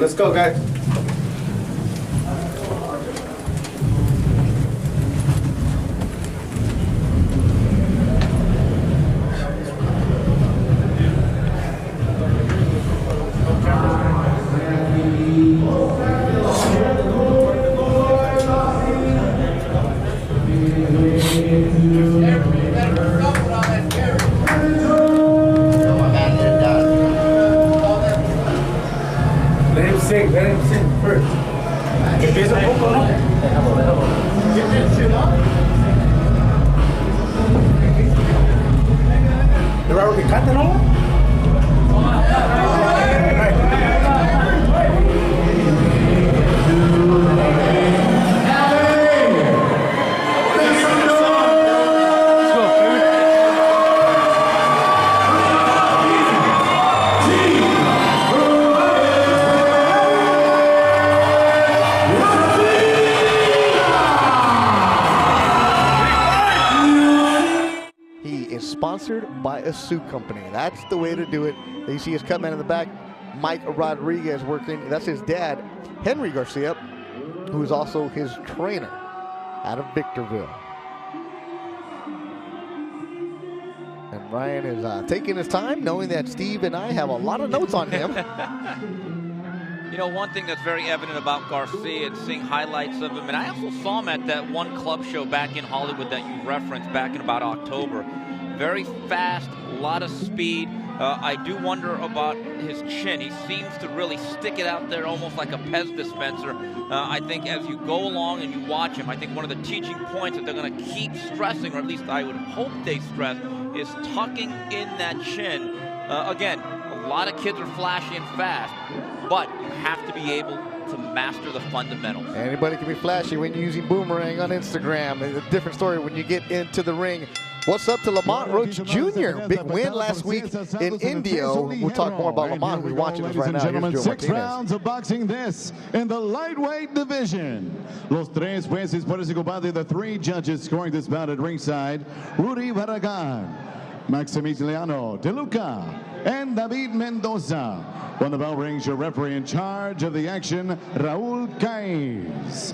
let's go, guys. Let him sing first. Empieza un poco, ¿no? Es raro que cante, ¿no? Sponsored by a suit company. That's the way to do it. You see his cutman in the back, Mike Rodriguez, working. That's his dad, Henry Garcia, who is also his trainer out of Victorville. And Ryan is taking his time, knowing that Steve and I have a lot of notes on him. You know, one thing that's very evident about Garcia and seeing highlights of him, and I also saw him at that one club show back in Hollywood that you referenced back in about October. Very fast, a lot of speed. I do wonder about his chin. He seems to really stick it out there almost like a Pez dispenser. I think as you go along and you watch him, I think one of the teaching points that they're going to keep stressing, or at least I would hope they stress, is tucking in that chin. Again, a lot of kids are flashy and fast, but you have to be able to master the fundamentals. Anybody can be flashy when you're using Boomerang on Instagram. It's a different story when you get into the ring. What's up to Lamont Roach Jr.? Big win last week in Indio. We'll talk more about Lamont, who's watching us right now. Gentlemen, Here's Joe 6 rounds of boxing this in the lightweight division. Los tres jueces por ese combate, the 3 judges scoring this bout at ringside: Rudy Barragan, Maximiliano De Luca, and David Mendoza. On the bell rings, your referee in charge of the action, Raúl Caiz.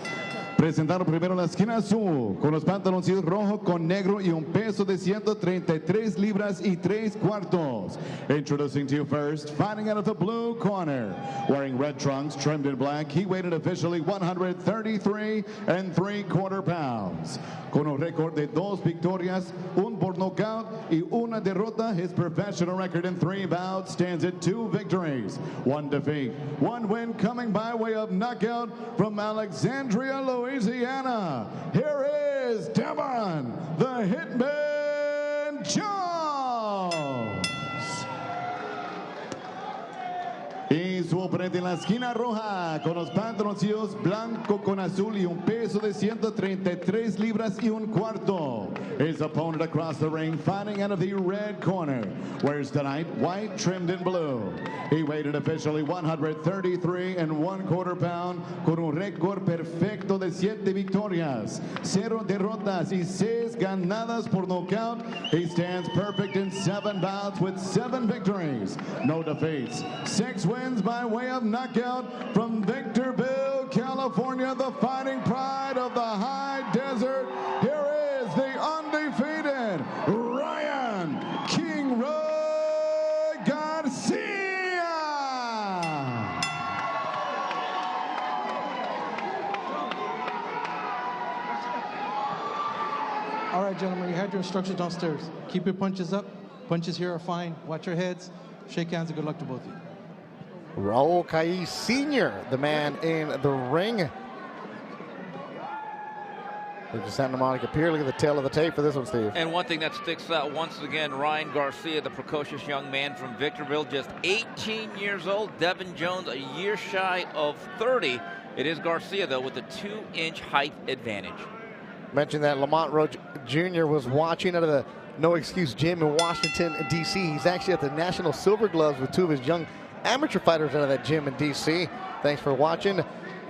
Presentaron primero la esquina azul, con los pantaloncillos rojo con negro y un peso de 133 libras y 3 cuartos. Introducing to you first, fighting out of the blue corner, wearing red trunks trimmed in black, he weighed officially 133 3/4 pounds. Con un récord de 2 victorias, un por nocaut y una derrota, his professional record in 3 bouts stands at 2 victories, 1 defeat, 1 win coming by way of knockout from Alexandria, Louisiana. Here is Devon, the Hitman Jones. Y su oponente en la esquina roja, con los pantaloncillos blanco con azul y un peso de 133 libras y un cuarto. His opponent across the ring, fighting out of the red corner, wears tonight white trimmed in blue. He weighed officially 133 1/4 pounds, con un récord perfecto de 7 victorias, 0 derrotas y 6 ganadas por nocaut. He stands perfect in 7 bouts with 7 victories, no defeats, 6 wins by way of knockout from Victorville, California, the fighting pride of the high desert. Here is the undefeated Ryan King Roy Garcia. All right, gentlemen, you had your instructions downstairs. Keep your punches up. Punches here are fine. Watch your heads. Shake hands and good luck to both of you. Raul Caiz Sr., the man in the ring. Look at Santa Monica Pier. Look at the tail of the tape for this one, Steve. And one thing that sticks out once again, Ryan Garcia, the precocious young man from Victorville, just 18 years old. Devon Jones, a year shy of 30. It is Garcia, though, with a 2-inch height advantage. Mentioned that Lamont Roach Jr. was watching out of the No Excuse Gym in Washington, D.C. He's actually at the National Silver Gloves with 2 of his young amateur fighters out of that gym in D.C. Thanks for watching.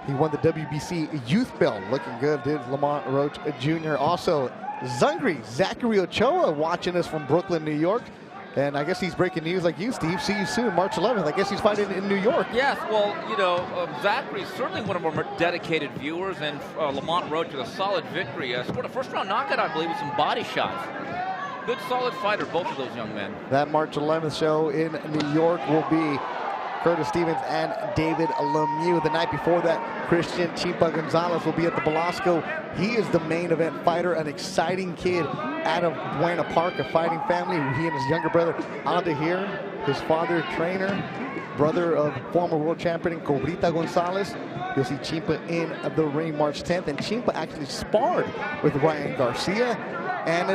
He won the WBC Youth Belt. Looking good, did Lamont Roach Jr. Also, Zachary Ochoa watching us from Brooklyn, New York. And I guess he's breaking news like you, Steve. See you soon, March 11th. I guess he's fighting in New York. Yes, well, you know, Zachary's certainly one of our more dedicated viewers, and Lamont Roach with a solid victory. Scored a first-round knockout, I believe, with some body shots. Good, solid fighter, both of those young men. That March 11th show in New York will be Curtis Stevens and David Lemieux. The night before that, Christian Chimpa Gonzalez will be at the Belasco. He is the main event fighter, an exciting kid out of Buena Park, a fighting family. He and his younger brother, Aldair, his father, trainer, brother of former world champion Cobrita Gonzalez. You'll see Chimpa in the ring March 10th. And Chimpa actually sparred with Ryan Garcia. And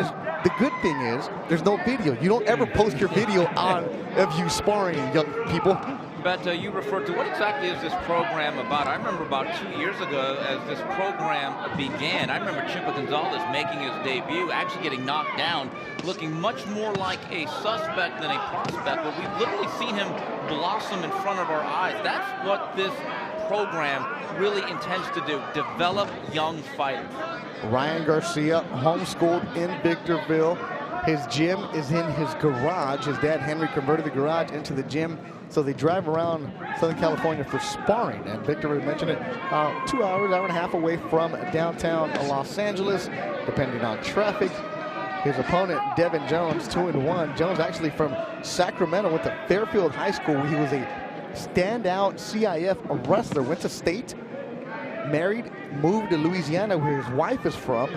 the good thing is, there's no video. You don't ever post your video on of you sparring, young people. But you referred to, what exactly is this program about? I remember about 2 years ago as this program began, I remember Chimpa Gonzalez making his debut, actually getting knocked down, looking much more like a suspect than a prospect, but we've literally seen him blossom in front of our eyes. That's what this program really intends to do, develop young fighters. Ryan Garcia, homeschooled in Victorville. His gym is in his garage. His dad, Henry, converted the garage into the gym. So they drive around Southern California for sparring. And Victor mentioned it, 2 hours, hour and a half away from downtown Los Angeles, depending on traffic. His opponent, Devon Jones, 2-1. Jones actually from Sacramento, went to Fairfield High School, where he was a standout CIF wrestler, went to state, married, moved to Louisiana, where his wife is from.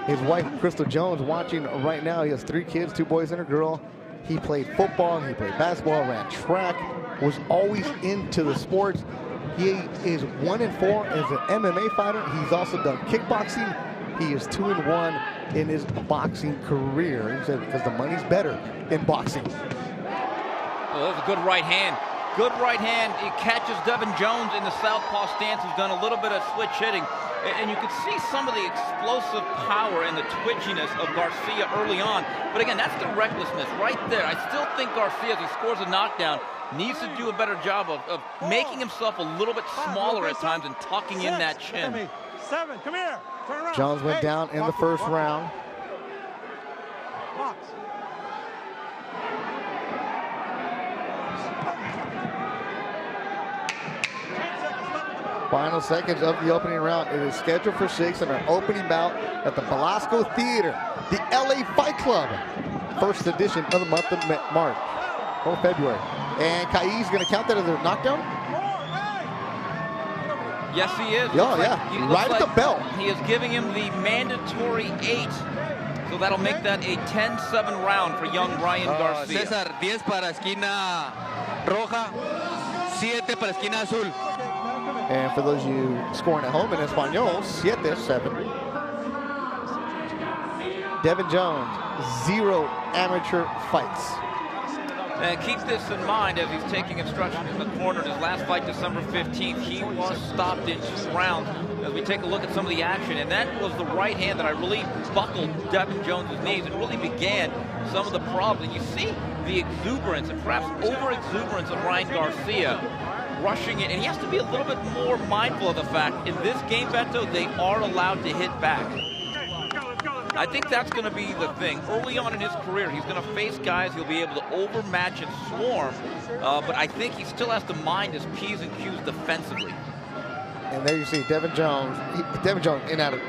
His wife, Crystal Jones, watching right now. He has 3 kids, 2 boys and a girl. He played football, he played basketball, ran track, was always into the sports. He is 1-4 as an MMA fighter. He's also done kickboxing. He is 2-1 in his boxing career. He said because the money's better in boxing. Oh, that was a good right hand. Good right hand. It catches Devon Jones in the southpaw stance, who's done a little bit of switch hitting. And you can see some of the explosive power and the twitchiness of Garcia early on. But again, that's the recklessness right there. I still think Garcia, as he scores a knockdown, needs to do a better job of making himself a little bit smaller at times and tucking in that chin. 7, come here. Turn around. Jones went down in the first round. Box. Final seconds of the opening round. It is scheduled for 6 in our opening bout at the Belasco Theater, the LA Fight Club. First edition of the month of March or February. And Kai's going to count that as a knockdown? Yes, he is. Yeah, right at the bell. He is giving him the mandatory 8. So that'll make that a 10-7 round for young Ryan Garcia. César, 10 para esquina roja, 7 para esquina azul. And for those of you scoring at home in Espanol, 7-7. Devon Jones, 0 amateur fights. And keep this in mind as he's taking instruction in the corner. His last fight, December 15th, he was stopped in 2 rounds. As we take a look at some of the action, and that was the right hand that I really buckled Devon Jones' knees. It really began some of the problems. And you see the exuberance and perhaps over-exuberance of Ryan Garcia rushing it. And he has to be a little bit more mindful of the fact, in this game, Beto, they are allowed to hit back. I think that's going to be the thing. Early on in his career, he's going to face guys he'll be able to overmatch and swarm, but I think he still has to mind his P's and Q's defensively. And there you see Devon Jones. Devon Jones in out of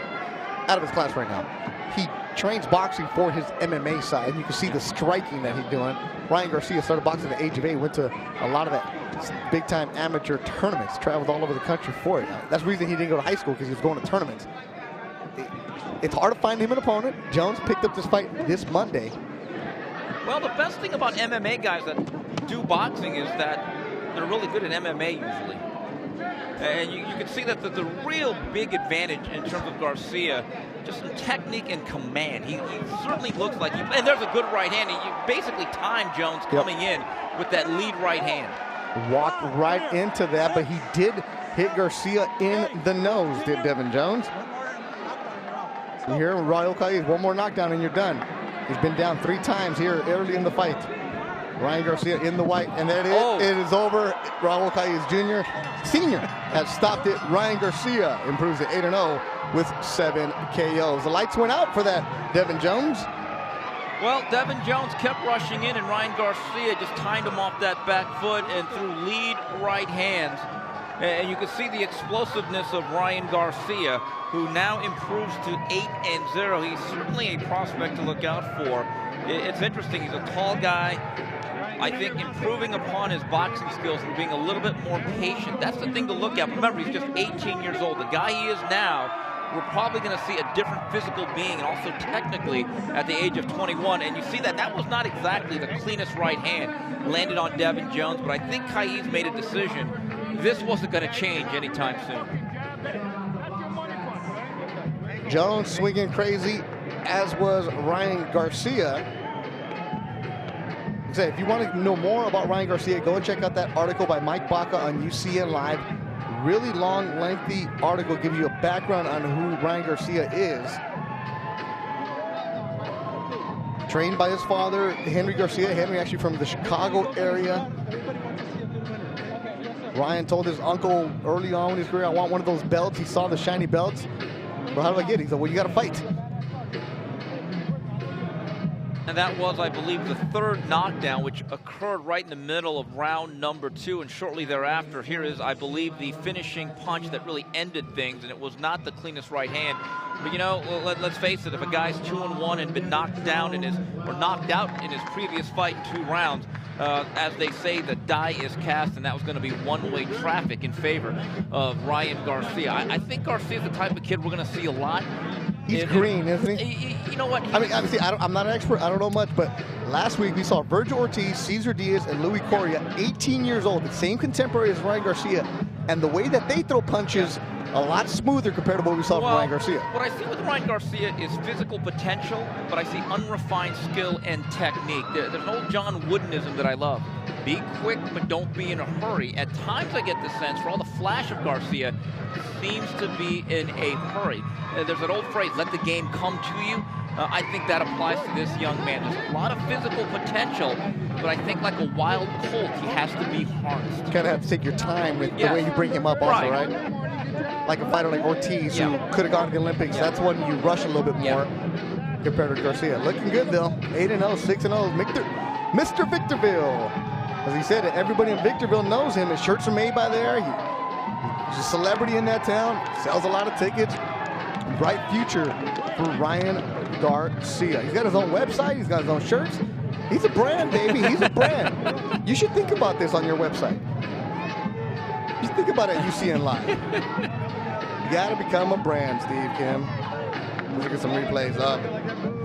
his class right now. He trains boxing for his MMA side, and you can see the striking that he's doing. Ryan Garcia started boxing at the age of 8, went to a lot of that big-time amateur tournaments, traveled all over the country for it. That's the reason he didn't go to high school, because he was going to tournaments. It's hard to find him an opponent. Jones picked up this fight this Monday. Well, the best thing about MMA guys that do boxing is that they're really good at MMA usually. And you can see that the real big advantage in terms of Garcia, just some technique and command. He certainly looks like and there's a good right hand. You basically timed Jones coming in with that lead right hand. Walked right into that, but he did hit Garcia in the nose, did Devon Jones. You hear Raul Calles, one more knockdown and you're done. He's been down 3 times here early in the fight. Ryan Garcia in the white, and that it is over. Raul Calles Jr., Sr. has stopped it. Ryan Garcia improves to 8-0 with 7 KOs. The lights went out for that Devon Jones. Well, Devon Jones kept rushing in, and Ryan Garcia just timed him off that back foot and threw lead right hands. And you can see the explosiveness of Ryan Garcia, who now improves to 8-0. He's certainly a prospect to look out for. It's interesting. He's a tall guy. I think improving upon his boxing skills and being a little bit more patient. That's the thing to look at. Remember, he's just 18 years old. The guy he is now, we're probably going to see a different physical being, and also technically at the age of 21. And you see that was not exactly the cleanest right hand landed on Devon Jones, but I think Kai's made a decision. This wasn't going to change anytime soon. Jones swinging crazy, as was Ryan Garcia. If you want to know more about Ryan Garcia, go and check out that article by Mike Baca on UCN Live. Really long, lengthy article, gives you a background on who Ryan Garcia is. Trained by his father, Henry Garcia. Henry actually from the Chicago area. Ryan told his uncle early on in his career, I want one of those belts. He saw the shiny belts. Well, how do I get it? He said, well, you got to fight. And that was, I believe, the third knockdown, which occurred right in the middle of round number 2. And shortly thereafter, here is, I believe, the finishing punch that really ended things. And it was not the cleanest right hand. But, you know, let's face it, if a guy's 2-1 and been knocked down or knocked out in his previous fight in 2 rounds, as they say, the die is cast, and that was going to be one-way traffic in favor of Ryan Garcia. I think Garcia's the type of kid we're going to see a lot. He's green, isn't he? You know what? I mean, obviously, I'm not an expert. I don't know much, but last week we saw Virgil Ortiz, Cesar Diaz, and Louis Correa, 18 years old, the same contemporary as Ryan Garcia, and the way that they throw punches, a lot smoother compared to what we saw from Ryan Garcia. What I see with Ryan Garcia is physical potential, but I see unrefined skill and technique. There's an old John Woodenism that I love. Be quick, but don't be in a hurry. At times I get the sense, for all the flash of Garcia, seems to be in a hurry. There's an old phrase, let the game come to you. I think that applies to this young man. There's a lot of physical potential, but I think like a wild colt, he has to be harnessed. You kind of have to take your time with the way you bring him up also, right? Like a fighter like Ortiz, who could have gone to the Olympics. That's when you rush a little bit more compared to Garcia. Looking good, though. 8-0, 6-0. Mr. Victorville. As he said, everybody in Victorville knows him. His shirts are made by there. He's a celebrity in that town. Sells a lot of tickets. Bright future for Ryan Garcia. He's got his own website. He's got his own shirts. He's a brand, baby. He's a brand. You should think about this on your website. Just think about it at UCN Live. You got to become a brand, Steve Kim. Let's look at some replays of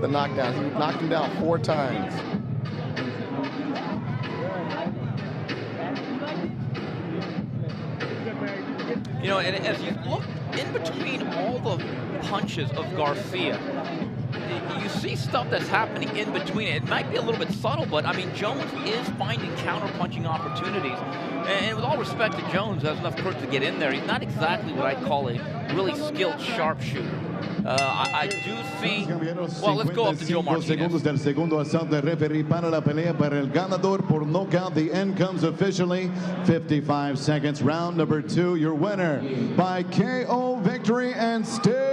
the knockdowns. He knocked him down 4 times. You know, and as you look in between all the punches of Garcia, you see stuff that's happening in between. It might be a little bit subtle, but I mean, Jones is finding counter-punching opportunities. And with all respect to Jones, has enough courage to get in there. He's not exactly what I'd call a really skilled sharpshooter. I do see. Well, let's go up to Joe Martinez. Segundos del segundo asalto, referee para la pelea para el ganador por knockout. The end comes officially. 55 seconds. Round number 2. Your winner by KO victory and still